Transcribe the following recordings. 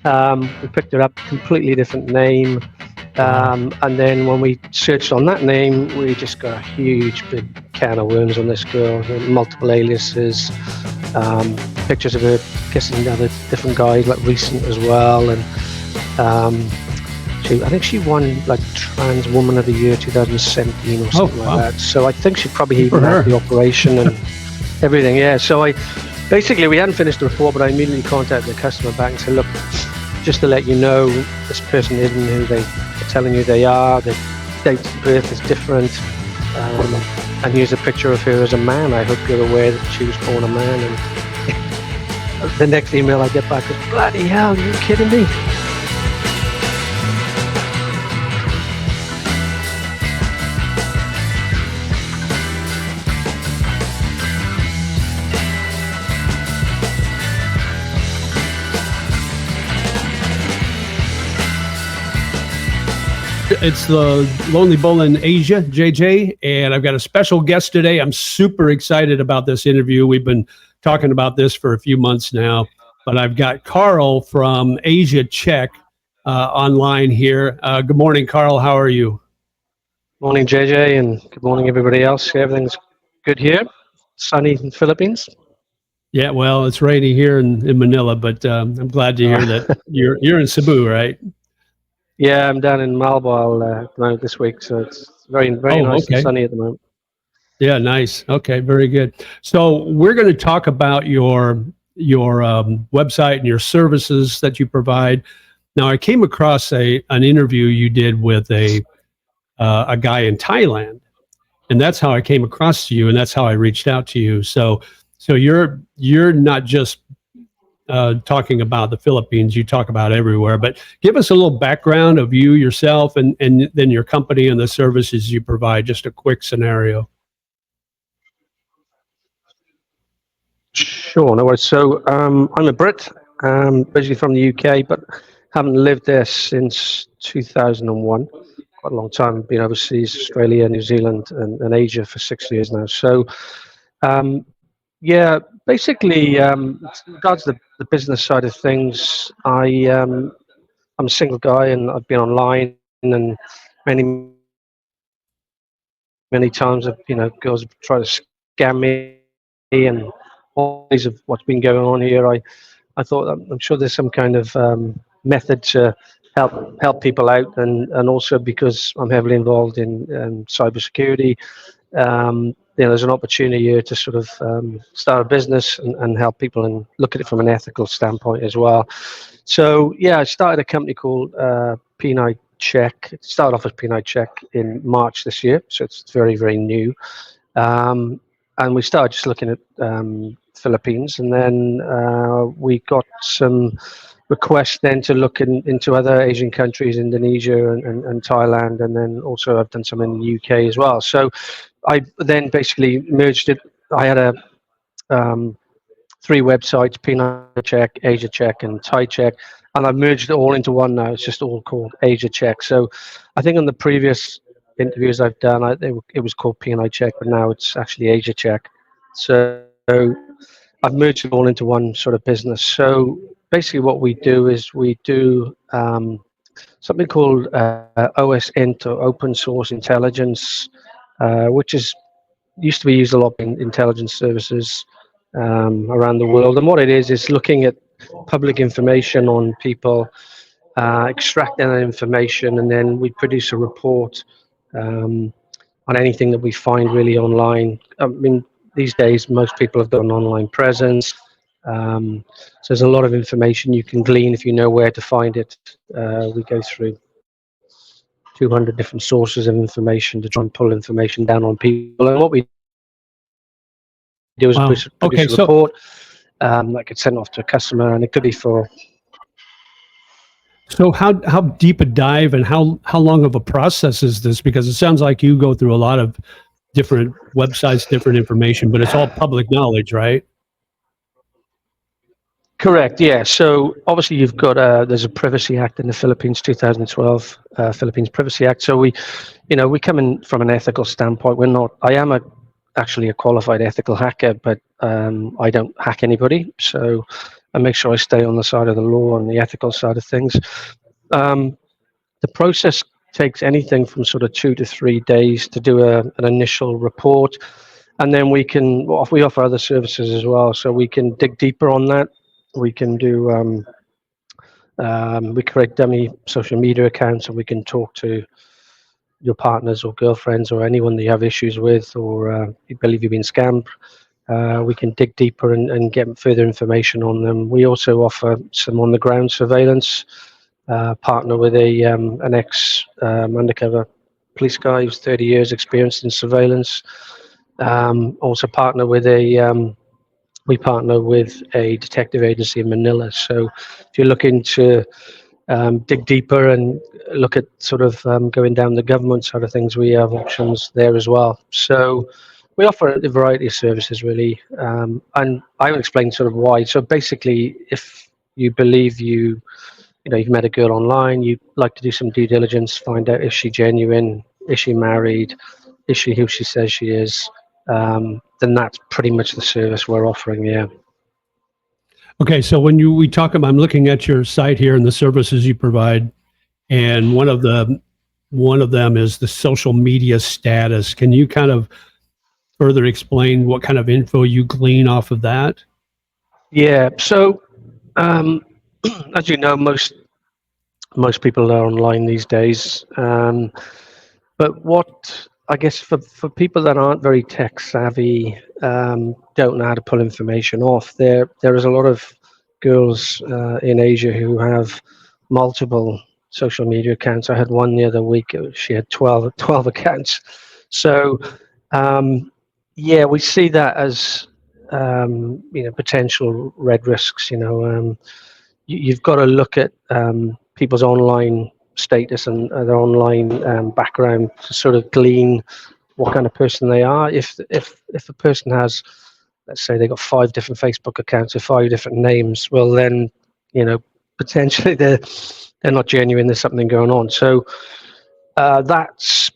We picked her up, completely different name. And then when we searched on that name, we just got a huge big can of worms on this girl, multiple aliases, pictures of her kissing other different guys, like recent as well. And I think she won like Trans Woman of the Year 2017 or something like that. So I think she probably even had the operation and everything. Yeah. So we hadn't finished the report, but I immediately contacted the customer back and said, look, just to let you know, this person isn't who they're telling you they are. The date of birth is different. And here's a picture of her as a man. I hope you're aware that she was born a man. And the next email I get back is, bloody hell, are you kidding me? It's the Lonely Bull in Asia, JJ, and I've got a special guest today. I'm super excited about this interview. We've been talking about this for a few months now, but I've got Carl from Asiacheck.online here. Good morning, Carl. How are you? Morning, JJ, and good morning, everybody else. Everything's good here. Sunny in the Philippines. Yeah, well, it's rainy here in Manila, but I'm glad to hear that you're in Cebu, right? Yeah, I'm down in Malboal this week, so it's very nice and sunny at the moment. Yeah, nice. Okay, very good. So we're going to talk about your website and your services that you provide. Now, I came across an interview you did with a guy in Thailand, and that's how I came across you, and that's how I reached out to you. So you're not just talking about the Philippines, you talk about everywhere, but give us a little background of you yourself and then your company and the services you provide, just a quick scenario. Sure, no worries. So I'm a Brit, originally from the UK, but haven't lived there since 2001. Quite a long time, been overseas, Australia, New Zealand, and Asia for 6 years now. So yeah, basically, with regards to the business side of things, I'm a single guy, and I've been online, and many times, girls have tried to scam me, and all these of what's been going on here. I thought, I'm sure there's some kind of method to help people out, and also because I'm heavily involved in cybersecurity. There's an opportunity here to sort of start a business and help people and look at it from an ethical standpoint as well. So yeah, I started a company called P9 Check. It started off as P9 Check in March this year, so it's very, very new. And we started just looking at Philippines, and then we got some requests then to look into other Asian countries, Indonesia and Thailand, and then also I've done some in the UK as well. So I then basically merged it. I had 3 websites: P9 Check, Asia Check, and Thai Check, and I've merged it all into one now. It's just all called Asia Check. So I think on the previous interviews I've done, it was called P9 Check, but now it's actually Asia Check. So I've merged it all into one sort of business. So basically what we do is we do something called OSINT, or open source intelligence, which used to be used a lot in intelligence services around the world. And what it is looking at public information on people, extracting that information, and then we produce a report on anything that we find really online. I mean, these days most people have got an online presence, so there's a lot of information you can glean if you know where to find it. We go through 200 different sources of information to try and pull information down on people, and what we do is produce a report that gets sent off to a customer, and it could be for. So how deep a dive and how long of a process is this? Because it sounds like you go through a lot of different websites, different information, but it's all public knowledge, right? Correct. Yeah. So obviously you've got there's a Privacy Act in the Philippines, 2012 Philippines Privacy Act. So we come in from an ethical standpoint. I am actually a qualified ethical hacker, but I don't hack anybody. So and make sure I stay on the side of the law and the ethical side of things. The process takes anything from sort of 2 to 3 days to do an initial report, and then we offer other services as well, so we can dig deeper on that. We can do we create dummy social media accounts, and we can talk to your partners or girlfriends or anyone that you have issues with, or you believe you've been scammed. We can dig deeper and get further information on them. We also offer some on-the-ground surveillance. Partner with an ex-undercover police guy who's 30 years experience in surveillance. Also we partner with a detective agency in Manila. So if you're looking to dig deeper and look at sort of going down the government side of things, we have options there as well. So we offer a variety of services, really, and I will explain sort of why. So basically, if you believe you've met a girl online, you'd like to do some due diligence, find out, is she genuine, is she married, is she who she says she is, then that's pretty much the service we're offering. Yeah. Okay, so when we talk about, I'm looking at your site here and the services you provide, and one of them is the social media status. Can you kind of further explain what kind of info you glean off of that? Yeah. So as you know, most people are online these days. But what I guess for people that aren't very tech savvy, don't know how to pull information off, there is a lot of girls in Asia who have multiple social media accounts. I had one the other week. She had 12 accounts. So yeah, we see that as potential red risks. You've got to look at people's online status and their online background to sort of glean what kind of person they are. If a person has, let's say, they got 5 different Facebook accounts with 5 different names, well then, potentially they're not genuine. There's something going on. So that's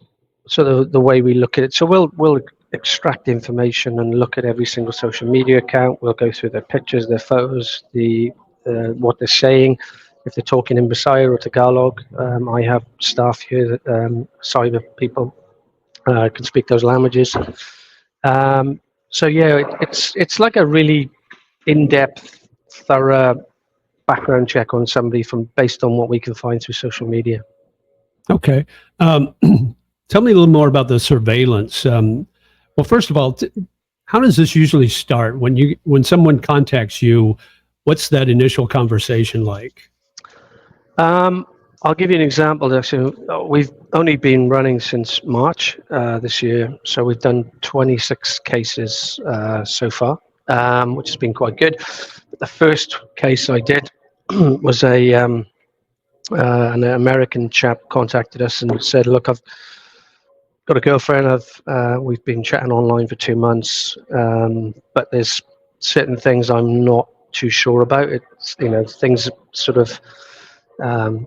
sort of the way we look at it. So we'll extract information and look at every single social media account. We'll go through their pictures, their photos, what they're saying. If they're talking in Bisaya or Tagalog, I have staff here that cyber people can speak those languages. So yeah, it's like a really in-depth, thorough background check on somebody based on what we can find through social media. Okay. Tell me a little more about the surveillance. Well, first of all, how does this usually start when someone contacts you? What's that initial conversation like? I'll give you an example. Actually, we've only been running since March this year, so we've done 26 cases so far, which has been quite good. The first case I did was an American chap contacted us and said, "Look, I've got a girlfriend. We've been chatting online for 2 months, but there's certain things I'm not too sure about. It's things sort of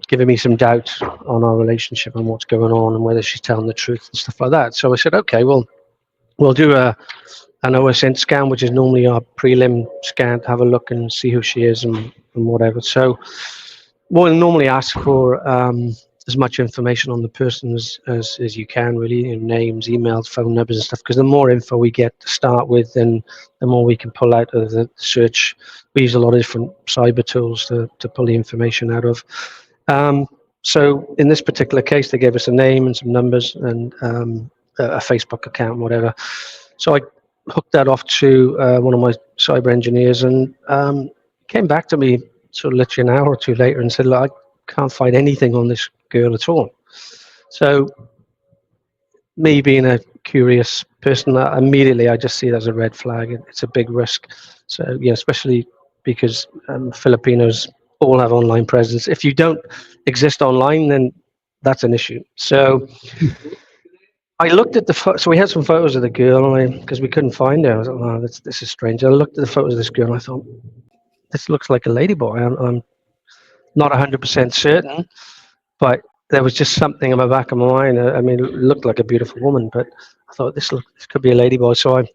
giving me some doubt on our relationship and what's going on and whether she's telling the truth and stuff like that." So I said, "Okay, well, we'll do an OSINT scan, which is normally our prelim scan, to have a look and see who she is and whatever." So we'll normally ask for as much information on the person as you can, really, names, emails, phone numbers and stuff, because the more info we get to start with, then the more we can pull out of the search. We use a lot of different cyber tools to pull the information out of. So in this particular case, they gave us a name and some numbers and a Facebook account, whatever. So I hooked that off to one of my cyber engineers, and came back to me sort of literally an hour or two later and said, "Look, I can't find anything on this girl at all." So me being a curious person, immediately I just see it as a red flag. It's a big risk. So yeah, especially because Filipinos all have online presence. If you don't exist online, then that's an issue. So I looked at so we had some photos of the girl, because we couldn't find her. I was like, "Oh, this is strange." I looked at the photos of this girl and I thought, "This looks like a ladyboy." I'm not 100% certain, but there was just something in the back of my mind. I mean, it looked like a beautiful woman, but I thought this could be a ladyboy. So I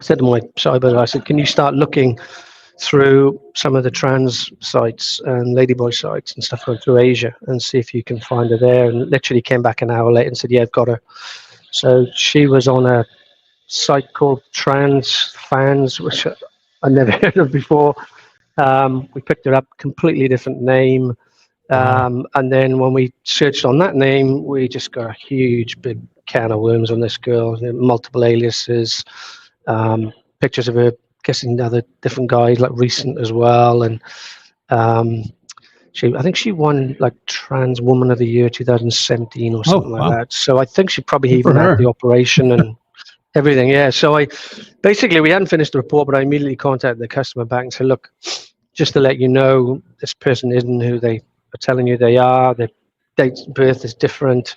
said to my cyber, I said, "Can you start looking through some of the trans sites and ladyboy sites and stuff, going through Asia and see if you can find her there. And literally came back an hour later and said, yeah, I've got her. So she was on a site called Trans Fans, which I never heard of before. We picked her up, completely different name. And then when we searched on that name, we just got a huge big can of worms on this girl, multiple aliases, pictures of her kissing other different guys, like recent as well. And I think she won like Trans Woman of the Year 2017 or something like that. So I think she probably even had the operation and everything. Yeah. So we hadn't finished the report, but I immediately contacted the customer back and said, look, just to let you know, this person isn't who they are telling you they are. Their date of birth is different.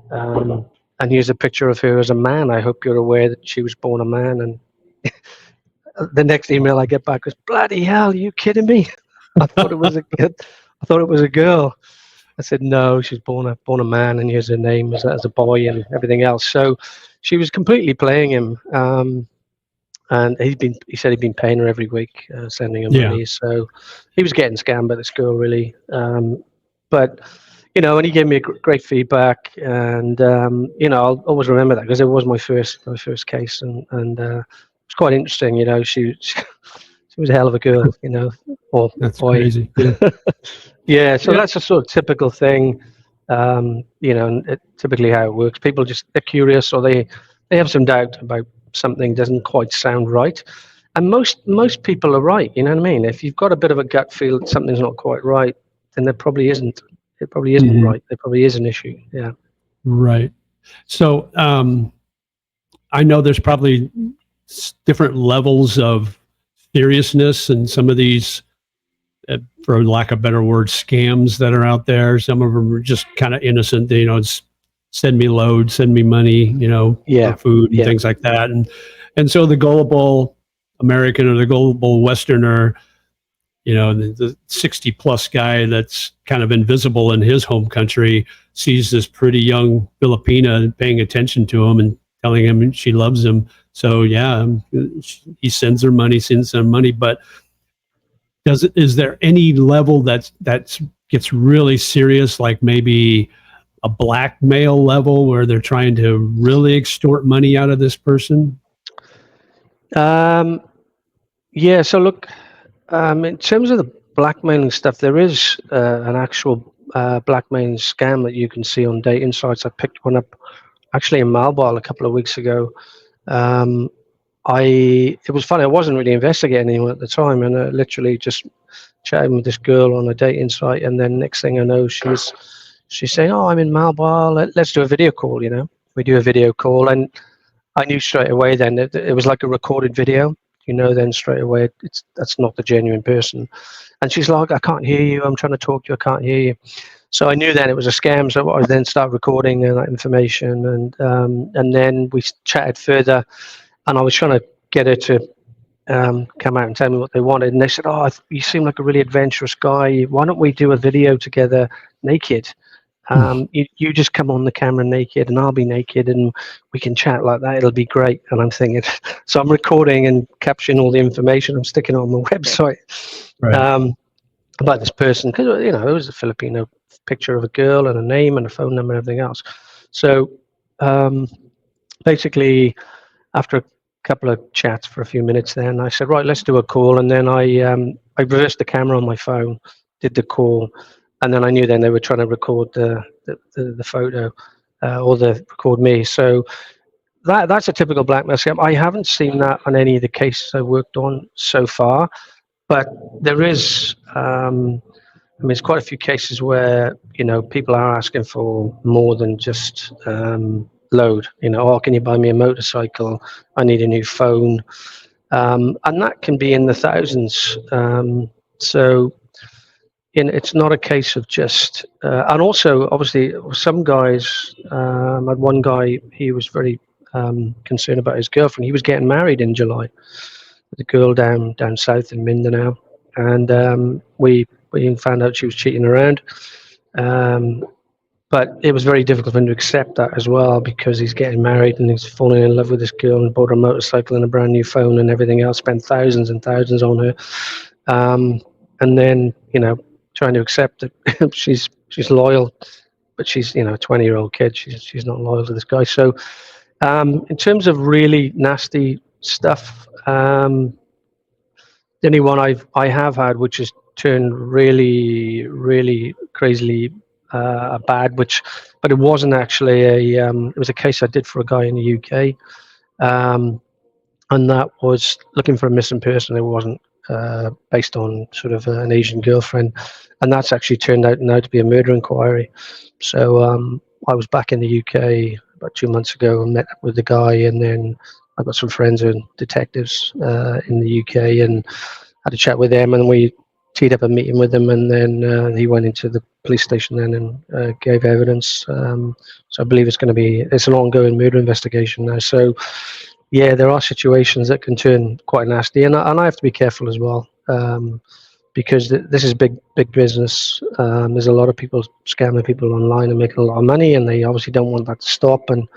And here's a picture of her as a man. I hope you're aware that she was born a man. And the next email I get back was, bloody hell, are you kidding me? I thought it was a girl. I said, no, she's born a man, and here's her name as a boy and everything else. So she was completely playing him. And he said he'd been paying her every week, sending her money. So he was getting scammed by this girl, really. But, and he gave me a great feedback. And, I'll always remember that because it was my first case. And it's quite interesting, she was a hell of a girl, or that's boy. Crazy. Yeah, so that's a sort of typical thing, and typically how it works. People they're curious, or they have some doubt about something doesn't quite sound right, and most people are right. You know what I mean? If you've got a bit of a gut feel that something's not quite right, then there probably isn't. It probably isn't right. There probably is an issue. Yeah. Right. So I know there's probably different levels of seriousness and some of these, for lack of better word, scams that are out there. Some of them are just kind of innocent. It's send me load, send me money, for food and things like that. And so the gullible American or the gullible Westerner, the 60 plus guy that's kind of invisible in his home country sees this pretty young Filipina paying attention to him and telling him she loves him. So he sends her money, but is there any level that gets really serious, like maybe a blackmail level where they're trying to really extort money out of this person? Yeah. So look, in terms of the blackmailing stuff, there is an actual blackmailing scam that you can see on dating sites. I picked one up actually in Marital a couple of weeks ago. It was funny. I wasn't really investigating anyone at the time, and I literally just chatting with this girl on a dating site, and then next thing I know, she's saying, "Oh, I'm in Marital. Let's do a video call." We do a video call, and I knew straight away. Then it was like a recorded video. Then straight away that's not the genuine person. And she's like, "I can't hear you. I'm trying to talk to you. I can't hear you." So I knew then it was a scam. So I then started recording that information, and then we chatted further. And I was trying to get her to come out and tell me what they wanted. And they said, "Oh, you seem like a really adventurous guy. Why don't we do a video together naked? You just come on the camera naked and I'll be naked and we can chat like that. It'll be great." And I'm thinking, so I'm recording and capturing all the information. I'm sticking it on my website about this person because, it was a Filipino picture of a girl and a name and a phone number and everything else. So basically, after a couple of chats for a few minutes, then I said, right, let's do a call. And then I reversed the camera on my phone, did the call, and then I knew then they were trying to record the photo or record me. So that's a typical blackmail scam. I haven't seen that on any of the cases I've worked on so far, but there is. There's quite a few cases where people are asking for more than just load. Oh, can you buy me a motorcycle? I need a new phone, and that can be in the thousands. So it's not a case of just. And also, obviously, some guys. I had one guy. He was very concerned about his girlfriend. He was getting married in July with a girl down south in Mindanao, and we found out she was cheating around. But it was very difficult for him to accept that as well because he's getting married and he's falling in love with this girl and bought a motorcycle and a brand new phone and everything else, spent thousands and thousands on her. and then trying to accept that she's loyal, but she's a 20-year-old kid. She's not loyal to this guy. So in terms of really nasty stuff, the only one I have had, which has turned really, really crazily bad, but it wasn't actually it was a case I did for a guy in the UK, and that was looking for a missing person. It wasn't based on sort of an Asian girlfriend, and that's actually turned out now to be a murder inquiry. So I was back in the UK about 2 months ago and met with the guy, and then I've got some friends who are detectives in the UK, and had a chat with them, and we teed up a meeting with him, and then he went into the police station then and gave evidence. So I believe it's an ongoing murder investigation now. So yeah, there are situations that can turn quite nasty, and I have to be careful as well, because this is big business. There's a lot of people scamming people online and making a lot of money, and they obviously don't want that to stop. And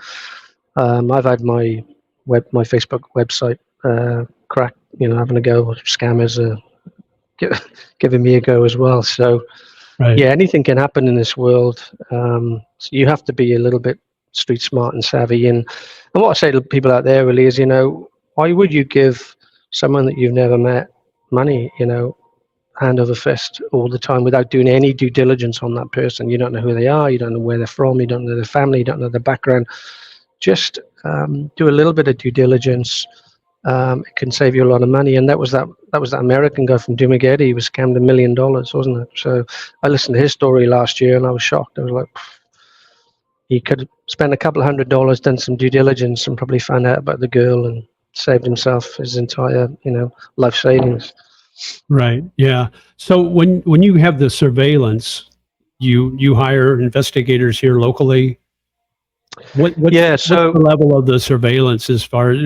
I've had my Facebook website cracked, having a go. Scammers giving me a go as well. So Right. yeah, anything can happen in this world. So you have to be a little bit street smart and savvy. And what I say to people out there really is, why would you give someone that you've never met money, hand over fist all the time without doing any due diligence on that person? You don't know who they are. You don't know where they're from. You don't know their family. You don't know their background. Just do a little bit of due diligence. It can save you a lot of money. And that was that American guy from Dumaguete. He was scammed $1 million, wasn't it? So I listened to his story last year, and I was shocked. I was like, he could have spent a couple of $100, done some due diligence, and probably found out about the girl and saved himself his entire, life savings. Right. Yeah. So when you have the surveillance, you hire investigators here locally. What's the level of the surveillance as far as,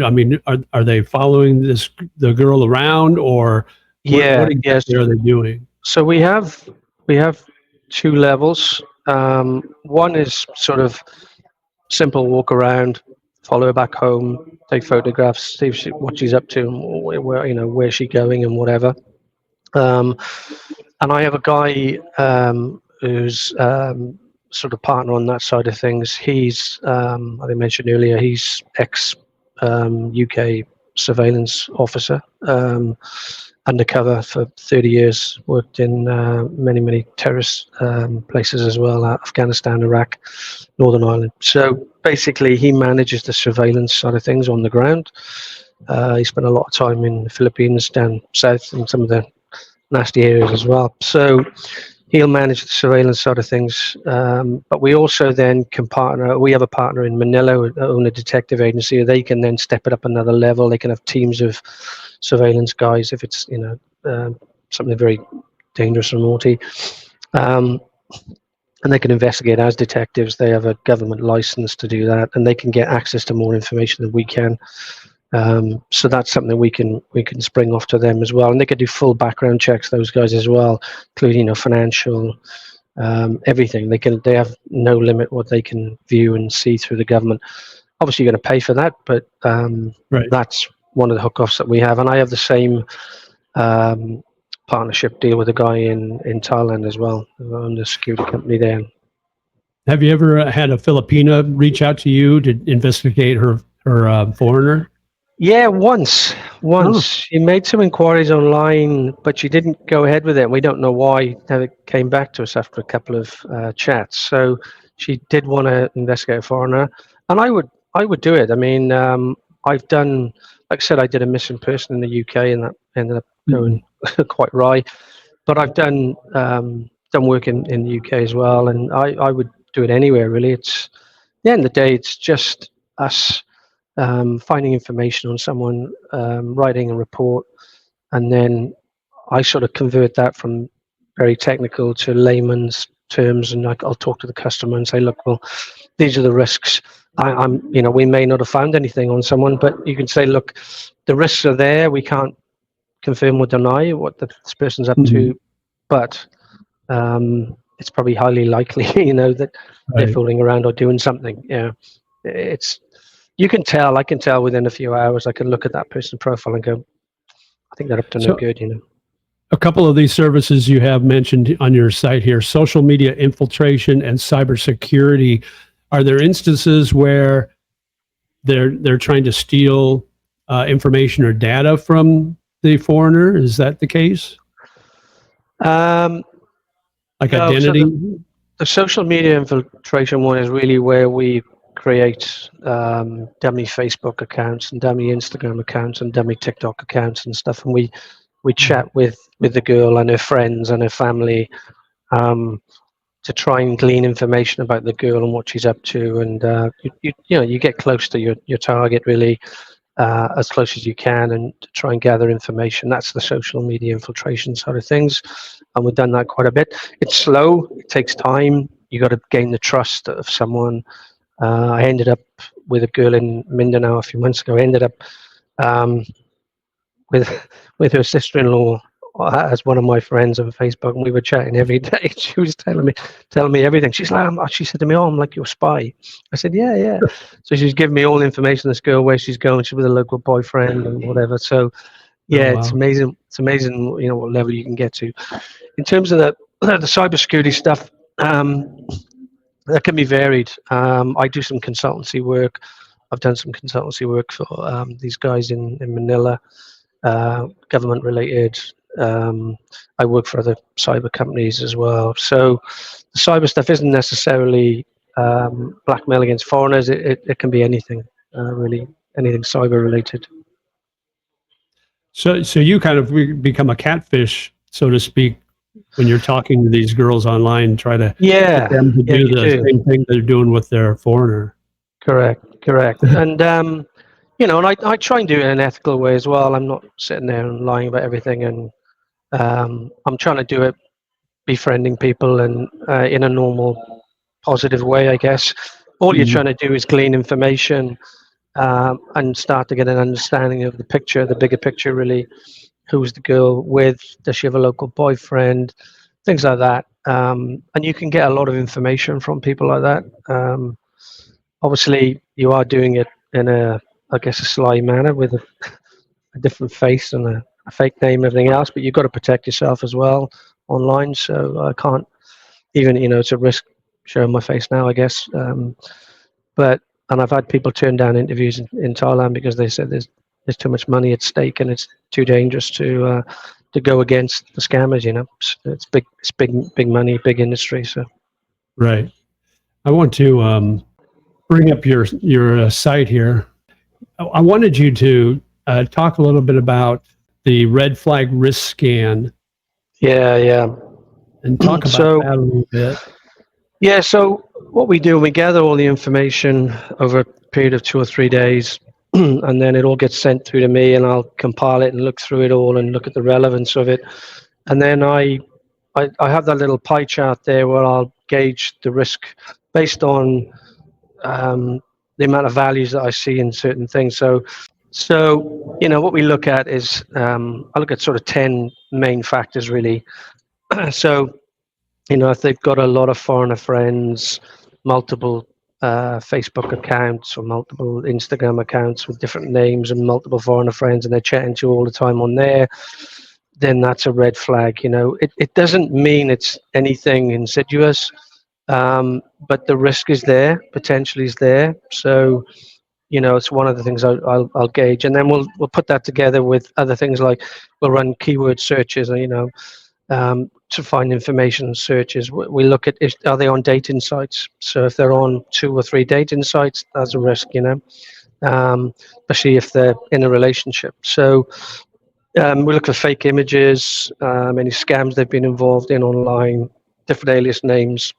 are they following the girl around, or what exactly are they doing? So we have two levels. One is sort of simple walk around, follow her back home, take photographs, see what she's up to, and where's she going and whatever. And I have a guy who's sort of partner on that side of things. He's, I mentioned earlier, he's ex UK surveillance officer, undercover for 30 years, worked in many terrorist places as well, Afghanistan, Iraq, Northern Ireland. So basically he manages the surveillance side of things on the ground. He spent a lot of time in the Philippines, down south, and some of the nasty areas as well. So he'll manage the surveillance side of things. But we also then can partner. We have a partner in Manila who own a detective agency. They can then step it up another level. They can have teams of surveillance guys if it's something very dangerous or naughty. And they can investigate as detectives. They have a government license to do that, and they can get access to more information than we can. So that's something we can spring off to them as well, and they can do full background checks. Those guys as well, including financial, everything. They have no limit what they can view and see through the government. Obviously, you're going to pay for that, but Right. That's one of the hookups that we have, and I have the same partnership deal with a guy in Thailand as well. I own the security company there. Have you ever had a Filipina reach out to you to investigate her foreigner? Yeah, once. She made some inquiries online, but she didn't go ahead with it. We don't know why. Never came back to us after a couple of chats. So she did want to investigate a foreigner, and I would do it. I mean, I've done, like I said, I did a missing person in the UK, and that ended up going quite right. But I've done work in the UK as well, and I would do it anywhere really. It's at the end of the day, it's just us. Finding information on someone, writing a report, and then I sort of convert that from very technical to layman's terms, and I'll talk to the customer and say, look, well, these are the risks. We may not have found anything on someone, but you can say, look, the risks are there. We can't confirm or deny what this person's up to, but it's probably highly likely, that they're fooling around or doing something. Yeah, you can tell. I can tell within a few hours. I can look at that person's profile and go, I think they're up to no good. a couple of these services you have mentioned on your site here, social media infiltration and cybersecurity. Are there instances where they're trying to steal information or data from the foreigner? Is that the case? Um, Like no, so identity? the social media infiltration one is really where we create dummy Facebook accounts and dummy Instagram accounts and dummy TikTok accounts and stuff, and we chat with the girl and her friends and her family to try and glean information about the girl and what she's up to, and you get close to your target really as close as you can, and to try and gather information. That's the social media infiltration side of things, and we've done that quite a bit. It's slow, it takes time. You got to gain the trust of someone. I ended up with a girl in Mindanao a few months ago. I ended up um, with her sister-in-law as one of my friends on Facebook, and we were chatting every day. She was telling me everything. She's like, she said to me, "Oh, I'm like your spy." I said, "Yeah, yeah." So she's giving me all the information. This girl, where she's going, she's with a local boyfriend and whatever. So Oh, yeah, it's wow. amazing. It's amazing, what level you can get to. In terms of the cybersecurity stuff, that can be varied. I do some consultancy work. I've done some consultancy work for these guys in Manila, government related. I work for other cyber companies as well. So the cyber stuff isn't necessarily blackmail against foreigners. It can be anything, really, anything cyber related. So you kind of become a catfish, so to speak, when you're talking to these girls online, try to get Yeah, them to yeah, do you the do. same thing they're doing with their foreigner. Correct. And and I try and do it in an ethical way as well. I'm not sitting there and lying about everything, and I'm trying to do it befriending people and in a normal, positive way, I guess. All you're Mhm. trying to do is glean information and start to get an understanding of the picture, the bigger picture, really. Who's the girl with? Does she have a local boyfriend? Things like that. And you can get a lot of information from people like that. Obviously, you are doing it in I guess, a sly manner with a different face and a fake name, everything else. But you've got to protect yourself as well online. So I can't even, it's a risk showing my face now, I guess. But and I've had people turn down interviews in Thailand because they said there's too much money at stake and it's too dangerous to go against the scammers. It's big money, big industry. So Right. I want to bring up your site here. I wanted you to talk a little bit about the red flag risk scan yeah. and talk about So that a little bit. yeah, so what we do, we gather all the information over a period of 2 or 3 days, and then it all gets sent through to me, and I'll compile it and look through it all and look at the relevance of it. And then I have that little pie chart there where I'll gauge the risk based on the amount of values that I see in certain things. So what we look at is I look at sort of 10 main factors really. So if they've got a lot of foreigner friends, multiple Facebook accounts or multiple Instagram accounts with different names and multiple foreigner friends, and they're chatting to you all the time on there, then that's a red flag. It doesn't mean it's anything insidious, but the risk is there, potentially is there. So it's one of the things I'll gauge, and then we'll put that together with other things like we'll run keyword searches, to find information searches. We look at are they on dating sites? So if they're on 2 or 3 dating sites, that's a risk, especially if they're in a relationship. So we look at fake images, any scams they've been involved in online, different alias names.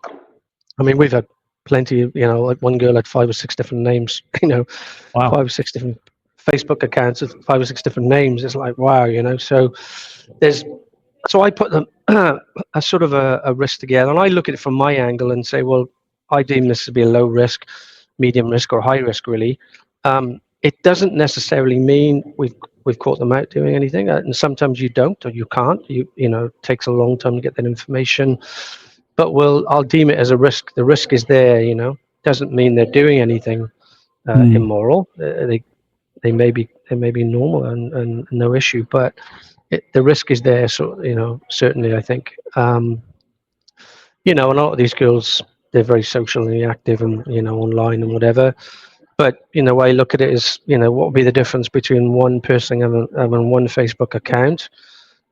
I mean, we've had plenty. Like one girl had 5 or 6 different names. Wow. 5 or 6 different Facebook accounts with 5 or 6 different names. It's like wow. So there's so I put them a sort of a risk together, and I look at it from my angle and say, well, I deem this to be a low risk, medium risk, or high risk. Really, it doesn't necessarily mean we've caught them out doing anything, and sometimes you don't or you can't. It takes a long time to get that information, but I'll deem it as a risk. The risk is there. Doesn't mean they're doing anything Hmm. immoral. They may be normal and no issue, but the risk is there. So certainly, I think and a lot of these girls, they're very socially active and online and whatever. But the way I look at it is, what would be the difference between one person having one Facebook account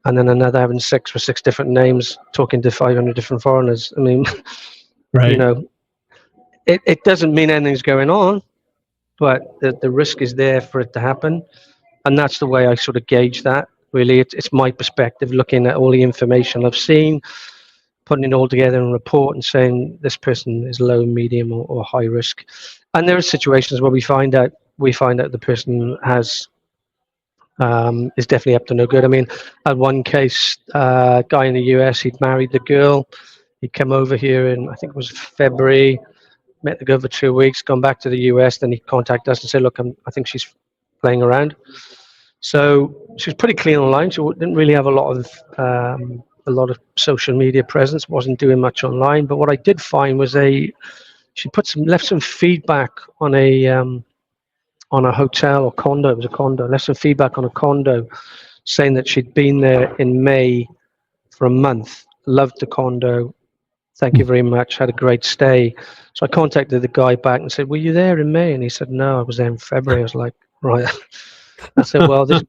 and then another having six with six different names, talking to 500 different foreigners? I mean, Right. It doesn't mean anything's going on, but the risk is there for it to happen. And that's the way I sort of gauge that. Really, it's my perspective, looking at all the information I've seen, putting it all together in a report and saying this person is low, medium, or high risk. And there are situations where we find out the person is definitely up to no good. I mean, at one case, a guy in the US, he'd married the girl. He'd come over here in, I think it was February, met the girl for 2 weeks, gone back to the US. Then he contacted us and said, look, I think she's playing around. So she was pretty clean online. She didn't really have a lot of social media presence. Wasn't doing much online. But what I did find was she left some feedback on a hotel or condo. It was a condo. Left some feedback on a condo, saying that she'd been there in May for a month. Loved the condo. Thank you very much. Had a great stay. So I contacted the guy back and said, "Were you there in May?" And he said, "No, I was there in February." I was like, "Right." I said, "Well, this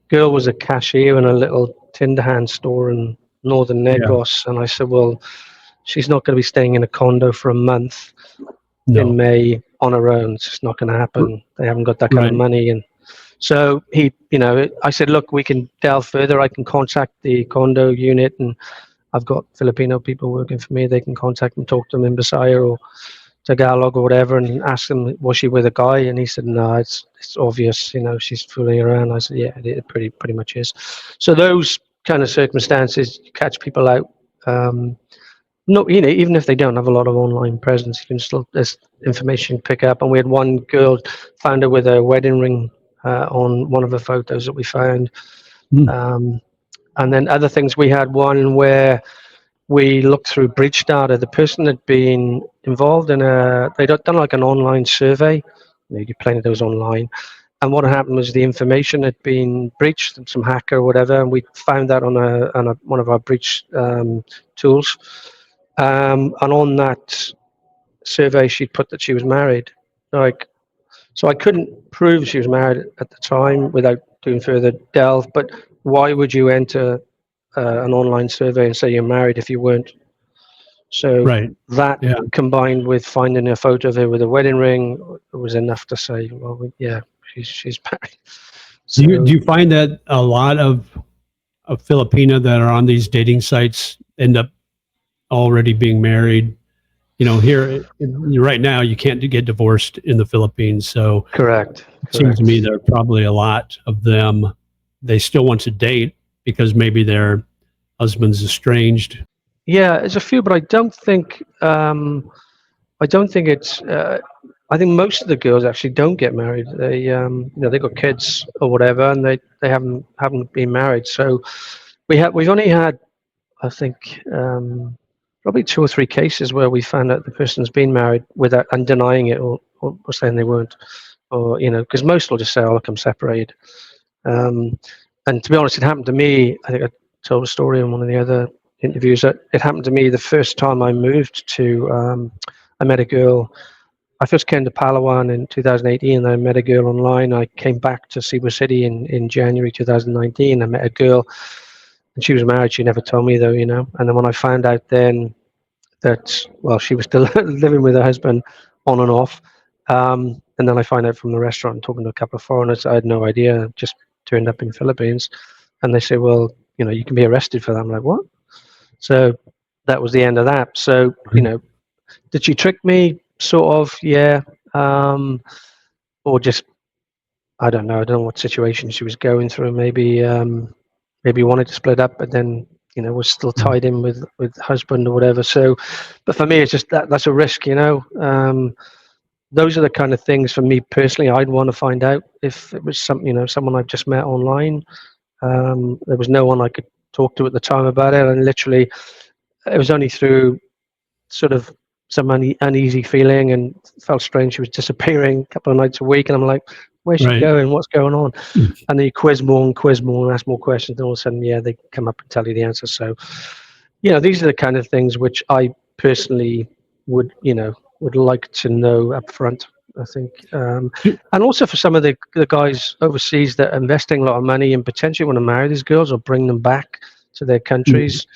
girl was a cashier in a little Tinder hand store in Northern Negros." And I said, "Well, she's not going to be staying in a condo for a month in May on her own. It's just not going to happen. They haven't got that kind of money." And so I said, "Look, we can delve further. I can contact the condo unit, and I've got Filipino people working for me. They can contact them, talk to them in Bisaya or Tagalog or whatever, and ask them, was she with a guy?" And he said, "No, it's obvious, she's fooling around." I said, "Yeah, it pretty much is." So those kind of circumstances, you catch people out. No, even if they don't have a lot of online presence, you can still, there's information to pick up. And we had one girl found her with a wedding ring on one of the photos that we found. And then other things, we had one where we looked through breach data. The person had been involved in they'd done like an online survey. Maybe plenty of those online. And what happened was the information had been breached, some hacker or whatever, and we found that on one of our breach tools. And on that survey, she'd put that she was married. So I couldn't prove she was married at the time without doing further delve. But why would you enter an online survey and say you're married if you weren't? So that combined with finding a photo of her with a wedding ring was enough to say, well, yeah, she's married. So, do you find that a lot of Filipina that are on these dating sites end up already being married? Here right now, you can't get divorced in the Philippines. So correct. It seems to me there are probably a lot of them. They still want to date because maybe their husband's estranged. Yeah, there's a few, but I don't think it's. I think most of the girls actually don't get married. They they got kids or whatever, and they haven't been married. So we've only had, I think, probably 2 or 3 cases where we found out the person's been married without and denying it or saying they weren't, or because most will just say, "Oh, look, I'm separated." And to be honest, it happened to me. I think I told a story in one of the other interviews that it happened to me the first time I moved to. I met a girl. I first came to Palawan in 2018. I met a girl online. I came back to Cebu City in January 2019. I met a girl, and she was married. She never told me though, And then when I found out then that, well, she was still living with her husband on and off. And then I find out from the restaurant, talking to a couple of foreigners, I had no idea, just turned up in Philippines. And they say, well, you can be arrested for that. I'm like, what? So that was the end of that. So, did she trick me? Sort of, yeah. Or just, I don't know. I don't know what situation she was going through. Maybe wanted to split up, but then, was still tied in with husband or whatever. So, but for me, it's just that's a risk, Those are the kind of things for me personally I'd want to find out if it was someone I've just met online. There was no one I could talk to at the time about it, and literally it was only through sort of some uneasy feeling and felt strange she was disappearing a couple of nights a week, and I'm like, Where's she Right. going? What's going on? And then you quiz more and ask more questions. And all of a sudden, yeah, they come up and tell you the answer. So, these are the kind of things which I personally would like to know up front, I think. And also for some of the guys overseas that are investing a lot of money and potentially want to marry these girls or bring them back to their countries,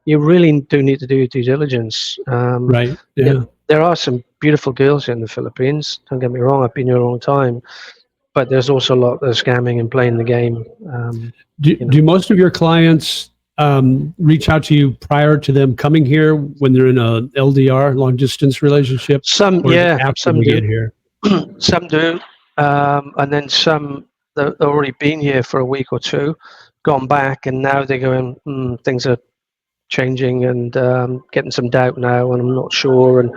you really do need to do your due diligence. Right. Yeah. There are some beautiful girls in the Philippines. Don't get me wrong, I've been here a long time, but there's also a lot that are scamming and playing the game. Do most of your clients reach out to you prior to them coming here when they're in a LDR, long distance relationship? Some, Or is it yeah, after some they do. get here? Some do, and then some they've already been here for a week or two, gone back, and now they're going, things are changing and getting some doubt now, and I'm not sure,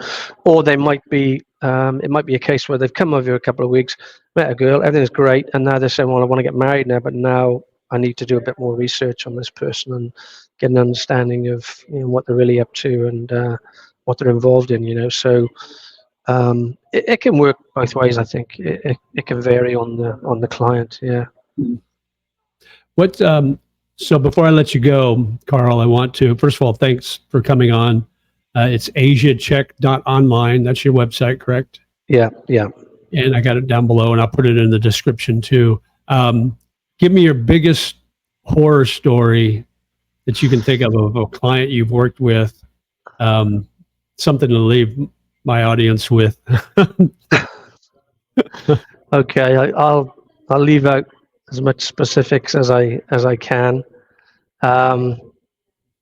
or they might be. It might be a case where they've come over here a couple of weeks, met a girl, everything's great, and now they're saying, "Well, I want to get married now, but now I need to do a bit more research on this person and get an understanding of what they're really up to and what they're involved in." So it can work both ways. I think it can vary on the client. Yeah. What? So before I let you go, Carl, I want to first of all thanks for coming on. It's Asiacheck.online. That's your website, correct? Yeah. Yeah. And I got it down below, and I'll put it in the description too. Give me your biggest horror story that you can think of a client you've worked with. Something to leave my audience with. Okay. I'll leave out as much specifics as I can,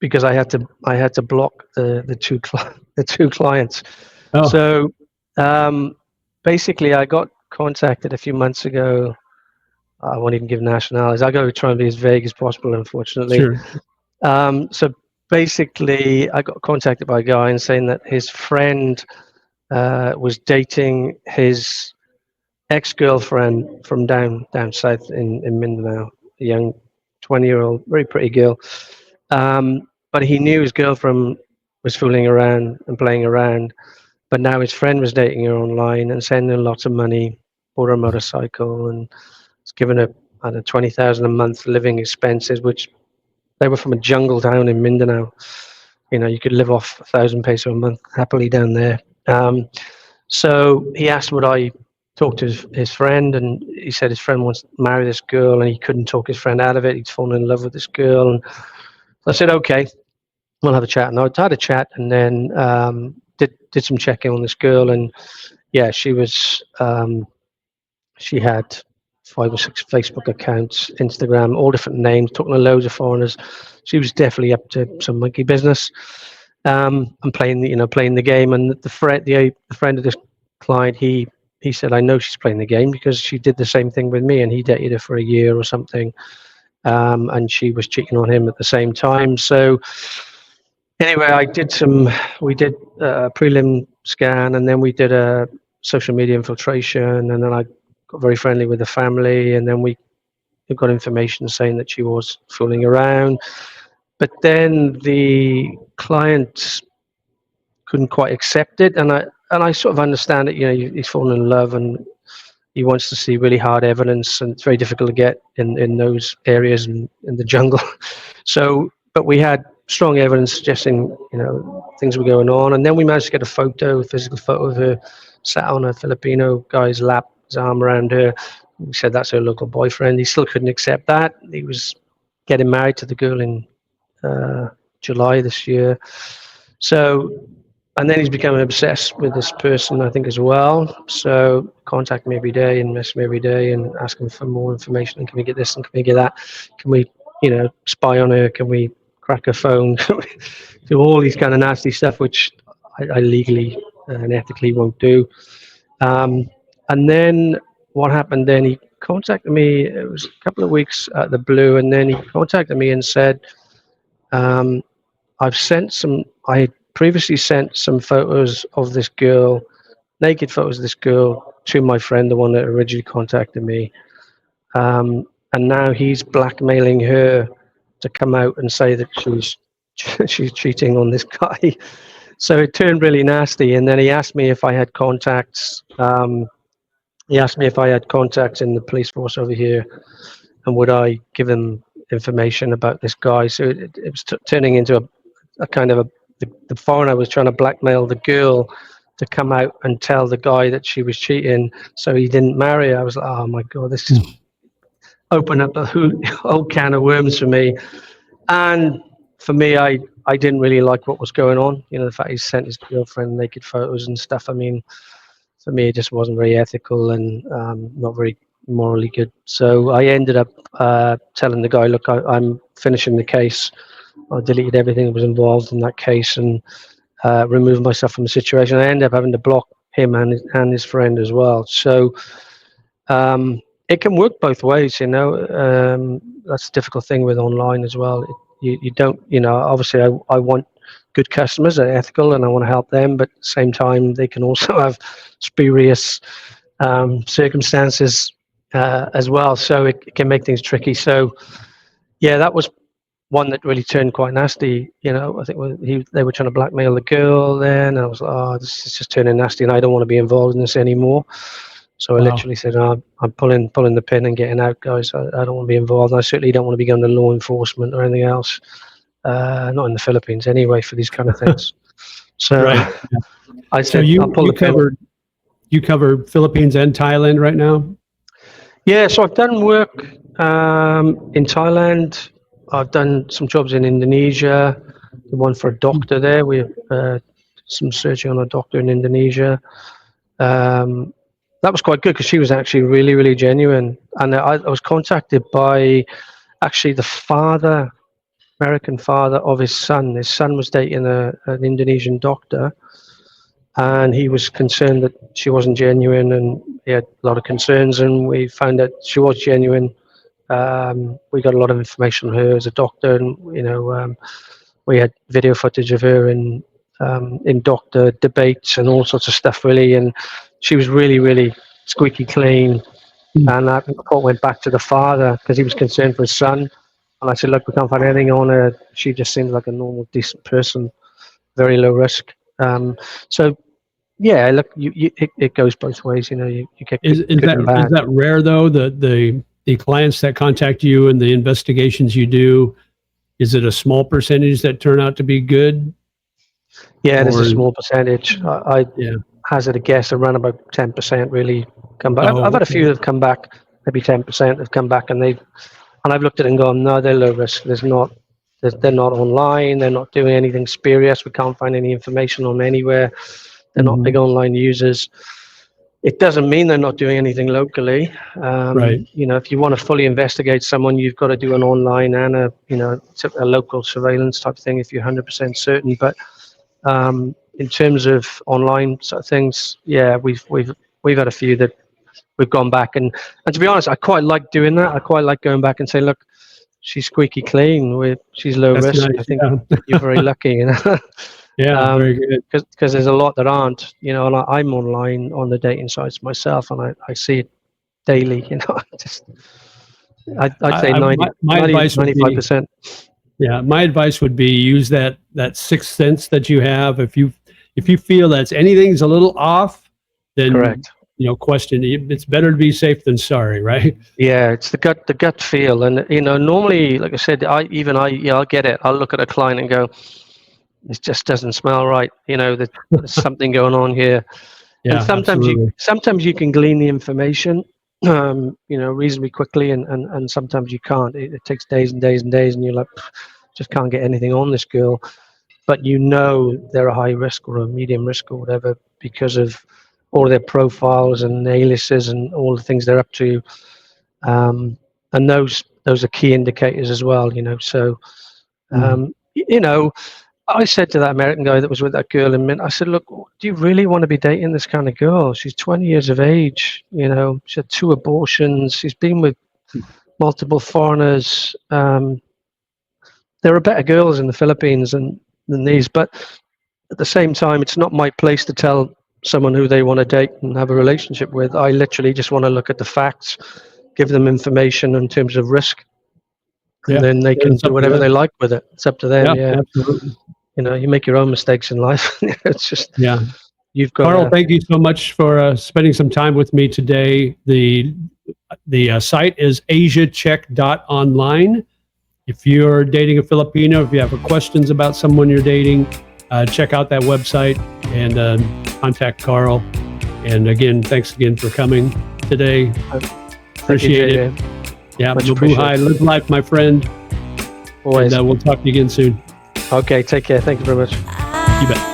because I had to block the two clients. Oh, So basically, I got contacted a few months ago. I won't even give nationalities. I got to try and be as vague as possible, unfortunately. sure. So basically, I got contacted by a guy and saying that his friend was dating his ex-girlfriend from down south in Mindanao, a young 20-year-old, very pretty girl. But he knew his girlfriend was fooling around and playing around. But now his friend was dating her online and sending her lots of money, bought her a motorcycle, and was giving her, I don't know, 20,000 a month living expenses, which they were from a jungle town in Mindanao. You could live off 1,000 peso a month happily down there. So he asked would I talk to his friend, and he said his friend wants to marry this girl, and he couldn't talk his friend out of it. He'd fallen in love with this girl, and I said, okay, we'll have a chat. And I had a chat, and then did some checking on this girl, and yeah, she was she had 5 or 6 Facebook accounts, Instagram, all different names, talking to loads of foreigners. She was definitely up to some monkey business, and playing the game. And the friend of this client, he said, I know she's playing the game because she did the same thing with me, and he dated her for a year or something, and she was cheating on him at the same time. So anyway, we did a prelim scan, and then we did a social media infiltration, and then I got very friendly with the family, and then we got information saying that she was fooling around. But then the client couldn't quite accept it, and I sort of understand it. He's fallen in love, and he wants to see really hard evidence, and it's very difficult to get in those areas in the jungle. So, but we had strong evidence suggesting things were going on, and then we managed to get a physical photo of her sat on a Filipino guy's lap, his arm around her. We said that's her local boyfriend. He still couldn't accept that. He was getting married to the girl in July this year. So, and then he's becoming obsessed with this person, I think, as well. So contact me every day and message me every day and ask him for more information. And can we get this and can we get that? Can we, spy on her? Can we crack her phone? Can we do all these kind of nasty stuff, which I legally and ethically won't do. And then what happened then, he contacted me, it was a couple of weeks out of the blue, and then he contacted me and said, I had previously sent some photos of this girl, naked photos of this girl, to my friend, the one that originally contacted me. And now he's blackmailing her to come out and say that she's cheating on this guy. So it turned really nasty. And then he asked me if I had contacts He asked me if I had contacts in the police force over here, and would I give them information about this guy. So it was turning into a kind of the foreigner was trying to blackmail the girl to come out and tell the guy that she was cheating, so he didn't marry her. I was like, oh my god, this just opened up a whole can of worms for me. And for me, I didn't really like what was going on. You know, the fact he sent his girlfriend naked photos and stuff. I mean, for me, it just wasn't very ethical and not very morally good. So I ended up telling the guy, look, I'm finishing the case. I deleted everything that was involved in that case and removed myself from the situation. I ended up having to block him and his friend as well. So it can work both ways, you know. That's a difficult thing with online as well. You don't, you know, obviously I want good customers that are ethical and I want to help them, but at the same time, they can also have spurious circumstances as well. So it can make things tricky. So yeah, that was one that really turned quite nasty. You know, I think they were trying to blackmail the girl then, and I was like, oh, this is just turning nasty, and I don't want to be involved in this anymore. So I Wow. literally said, oh, I'm pulling the pin and getting out, guys. I don't want to be involved. I certainly don't want to be going to law enforcement or anything else. Not in the Philippines anyway for these kind of things. So Right. I So said, I'll pull the pin. you cover Philippines and Thailand right now? Yeah, so I've done work in Thailand. I've done some jobs in Indonesia. The one for a doctor there. We some surgery on a doctor in Indonesia. That was quite good because she was actually really, really genuine. And I was contacted by actually the father, American father of his son. His son was dating an Indonesian doctor, and he was concerned that she wasn't genuine, and he had a lot of concerns. And we found that she was genuine. We got a lot of information on her as a doctor, and you know, we had video footage of her in doctor debates and all sorts of stuff, really. And she was really, really squeaky clean. And that report went back to the father because he was concerned for his son. And I said, look, we can't find anything on her. She just seems like a normal, decent person, very low risk. So yeah, look, it goes both ways. You know, you get good and bad. Is that rare though? The clients that contact you and the investigations you do, is it a small percentage that turn out to be good? Yeah, there's a small percentage. I hazard a guess around about 10% really come back. I've had a few that have come back, maybe 10% have come back, and I've looked at it and gone, no, they're low risk. They're not online. They're not doing anything spurious. We can't find any information on anywhere. They're not big online users. It doesn't mean they're not doing anything locally. Right. You know, if you want to fully investigate someone, you've got to do an online and a local surveillance type thing if you're 100% certain. But in terms of online sort of things, yeah, we've had a few that we've gone back and to be honest, I quite like doing that. I quite like going back and saying, look, she's squeaky clean. She's low That's risk. nice, I think you're very lucky. You know? Yeah, very good. Because there's a lot that aren't. You know, and I'm online on the dating sites myself, and I see it daily. You know, I'd say 95%. Yeah, my advice would be use that sixth sense that you have. If you feel that anything's a little off, then Correct. You know, question. It's better to be safe than sorry, right? Yeah, it's the gut feel, and you know, normally, like I said, I'll get it. I'll look at a client and go, it just doesn't smell right. You know, there's something going on here. Yeah, and sometimes you can glean the information, you know, reasonably quickly, and sometimes you can't. It takes days and days and days, and you're like, just can't get anything on this girl. But you know they're a high risk or a medium risk or whatever because of all of their profiles and aliases and all the things they're up to. And those are key indicators as well, you know. So, you know, I said to that American guy that was with that girl in Mint, I said, look, do you really want to be dating this kind of girl? She's 20 years of age, you know, she had 2 abortions, she's been with multiple foreigners. There are better girls in the Philippines than these, but at the same time, it's not my place to tell someone who they want to date and have a relationship with. I literally just want to look at the facts, give them information in terms of risk, and then they can do whatever they like with it. It's up to them. Yeah, absolutely. you know, you make your own mistakes in life. It's just you've got. Carl, thank you so much for spending some time with me today. The site is Asiacheck.online. If you're dating a Filipino, if you have questions about someone you're dating, check out that website and contact Carl. And again, thanks again for coming today. Appreciate it. Yeah, mabuhay, live life, my friend. Always. And we'll talk to you again soon. Okay, take care. Thank you very much. You bet.